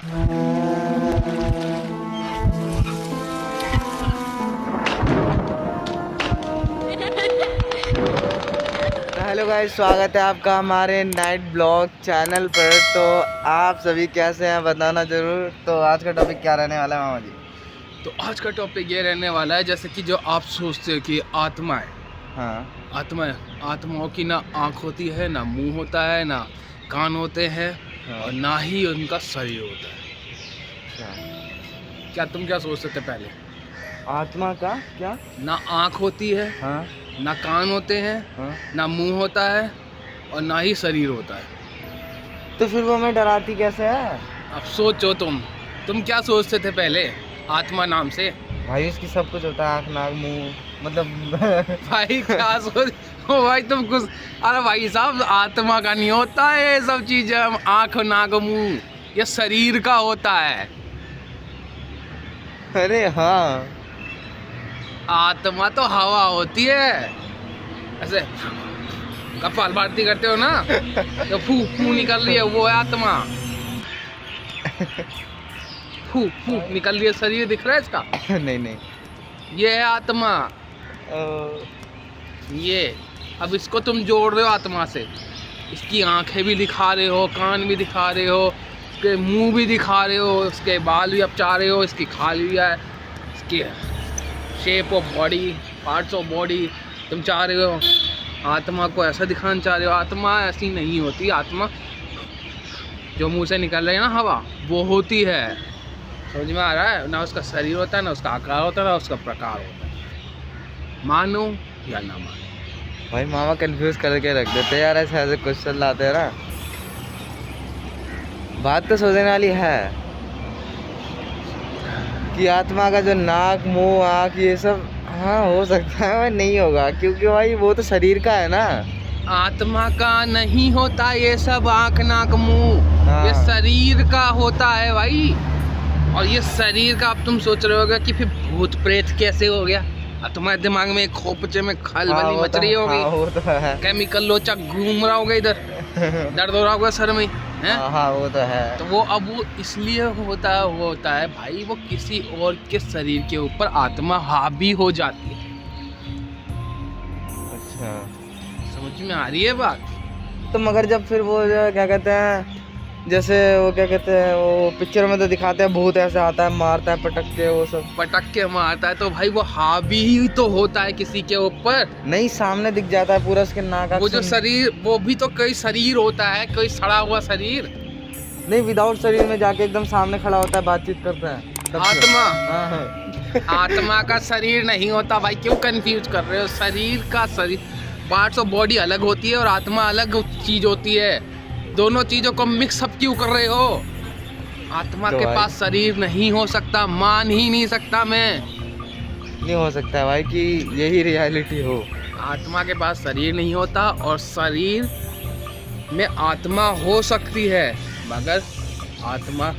Hello guys, स्वागत है आपका हमारे नाइट ब्लॉग चैनल पर। तो आप सभी कैसे हैं बताना ज़रूर। तो आज का टॉपिक क्या रहने वाला है मामा जी? तो आज का टॉपिक ये रहने वाला है, जैसे कि जो आप सोचते हो कि आत्मा है, हाँ आत्माओं की ना आँख होती है, ना मुंह होता है, ना कान होते हैं, हाँ। और ना ही उनका शरीर होता है। अच्छा, क्या तुम क्या सोचते थे पहले? आत्मा का क्या? ना आँख होती है, हाँ ना कान होते हैं, हाँ। ना मुंह होता है, और ना ही शरीर होता है। तो फिर वो हमें डराती कैसे है? अब सोचो तुम क्या सोचते थे पहले आत्मा नाम से? भाई उसकी सब कुछ होता है, आँख नाक मुंह, मतलब भाई क्या सोच ओ भाई तुम कुछ, अरे भाई साहब, आत्मा का नहीं होता है ये सब चीजें। आँख नाक मुंह ये शरीर का होता है। अरे हाँ। आत्मा तो हवा होती है। ऐसे कपाल भारती करते हो ना, तो फू फू निकल रही है, वो है आत्मा। फू फू निकल रही है, शरीर दिख रहा है इसका, नहीं नहीं। ये है आत्मा। ये अब इसको तुम जोड़ रहे हो आत्मा से, इसकी आंखें भी दिखा रहे हो, कान भी दिखा रहे हो, इसके मुंह भी दिखा रहे हो, इसके बाल भी अब चाह रहे हो, इसकी खाल भी है, इसकी shape of body, parts of body तुम चाह रहे हो। आत्मा को ऐसा दिखाना चाह रहे हो। आत्मा ऐसी नहीं होती। आत्मा जो मुंह से निकल रही है ना हवा, वो होती है। समझ में आ रहा है? ना उसका शरीर होता है, ना उसका आकार होता है, ना उसका प्रकार होता है। मानो या ना मानो। भाई मामा कंफ्यूज करके रख देते यार, ऐसे ऐसे क्वेश्चन लाते हैं ना। बात तो सोचने वाली है कि आत्मा का जो नाक मुंह आँख ये सब, हाँ हो सकता है भाई, नहीं होगा क्योंकि भाई वो तो शरीर का है ना। आत्मा का नहीं होता ये सब, आँख नाक मुंह, हाँ। ये शरीर का होता है भाई। और ये शरीर का, अब तुम सोच रहे होगे कि फिर भूत प्रेत कैसे हो गया। अब तुम्हारे दिमाग में एक खोपचे में खलबली वो मच तो रही होगी, हाँ, वो तो है। केमिकल लोचा घूम रहा होगा इधर, दर्द हो रहा होगा सर में, हैं? हाँ वो तो है। तो वो अब वो इसलिए होता है भाई, वो किसी और के शरीर के ऊपर आत्मा हावी हो जाती है। अच्छा, समझ में आ रही है बात? तो मगर जब फिर वो जो क्या कहते हैं, जैसे वो क्या कहते हैं, वो पिक्चर में तो दिखाते हैं भूत ऐसे आता है मारता है पटक के, वो सब पटक के मारता है, तो भाई वो हावी ही तो होता है किसी के ऊपर। नहीं, सामने दिख जाता है पूरा उसके नाक वो जो शरीर, वो भी तो कोई शरीर होता है, कोई सड़ा हुआ शरीर। नहीं, विदाउट शरीर में जाके एकदम सामने खड़ा होता है, बातचीत करता है तब से। आत्मा हाँ हाँ। आत्मा का शरीर नहीं होता भाई, क्यों कंफ्यूज कर रहे हो? शरीर का शरीर, पार्ट्स ऑफ बॉडी अलग होती है और आत्मा अलग चीज होती है। दोनों चीजों को मिक्स अप क्यों कर रहे हो? आत्मा तो के भाई पास शरीर नहीं हो सकता, मान ही नहीं सकता मैं। नहीं हो सकता है भाई कि यही रियलिटी हो। आत्मा के पास शरीर नहीं होता, और शरीर में आत्मा हो सकती है, मगर आत्मा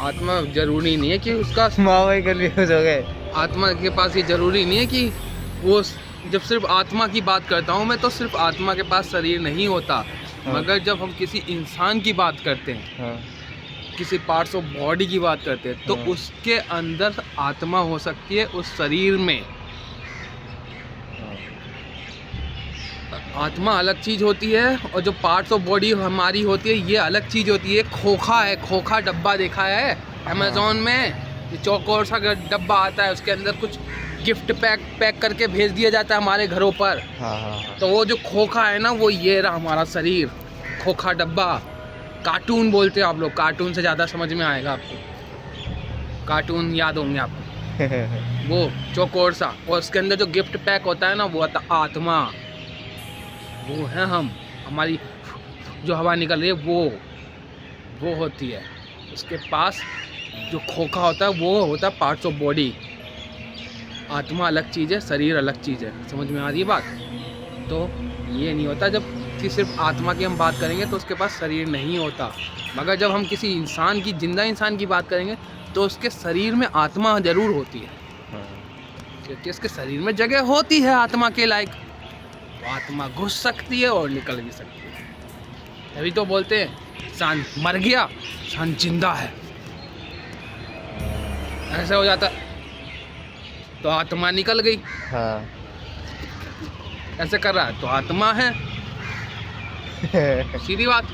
आत्मा जरूरी नहीं है कि उसका, माँ भाई कंफ्यूज हो गए। आत्मा के पास ये जरूरी नहीं है कि वो, जब सिर्फ आत्मा की बात करता हूँ मैं, तो सिर्फ आत्मा के पास शरीर नहीं होता। हाँ। मगर जब हम किसी इंसान की बात करते हैं, हाँ किसी पार्ट्स ऑफ बॉडी की बात करते हैं, तो हाँ। उसके अंदर आत्मा हो सकती है, उस शरीर में। आत्मा अलग चीज़ होती है, और जो पार्ट्स ऑफ बॉडी हमारी होती है ये अलग चीज़ होती है। खोखा है, खोखा डब्बा देखा है अमेज़ॉन में? ये चौकोर सा डब्बा आता है, उसके अंदर कुछ गिफ्ट पैक करके भेज दिया जाता है हमारे घरों पर। हाँ हाँ हाँ। तो वो जो खोखा है ना, वो ये रहा हमारा शरीर, खोखा डब्बा। कार्टून बोलते हैं आप लोग, कार्टून से ज़्यादा समझ में आएगा आपको, कार्टून याद होंगे आपको। वो चौकोर सा, और उसके अंदर जो गिफ्ट पैक होता है ना, वो आता आत्मा। वो है हम, हमारी जो हवा निकल रही है वो होती है। उसके पास जो खोखा होता है वो होता है पार्ट्स ऑफ बॉडी। आत्मा अलग चीज़ है, शरीर अलग चीज़ है। समझ में आ रही है बात? तो ये नहीं होता। जब कि सिर्फ आत्मा की हम बात करेंगे तो उसके पास शरीर नहीं होता, मगर जब हम किसी इंसान की, जिंदा इंसान की बात करेंगे, तो उसके शरीर में आत्मा ज़रूर होती है, क्योंकि उसके शरीर में जगह होती है आत्मा के लायक। तो आत्मा घुस सकती है और निकल भी सकती है। तभी तो बोलते हैं इंसान मर गया, इंसान जिंदा है, ऐसे हो जाता। तो आत्मा निकल गई, हाँ। ऐसे कर रहा है तो आत्मा है, सीधी बात।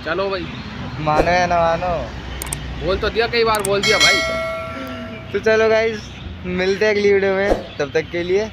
चलो भाई, मानो या ना मानो। बोल तो दिया, कई बार बोल दिया भाई। तो चलो गाइस, मिलते हैं अगली वीडियो में, तब तक के लिए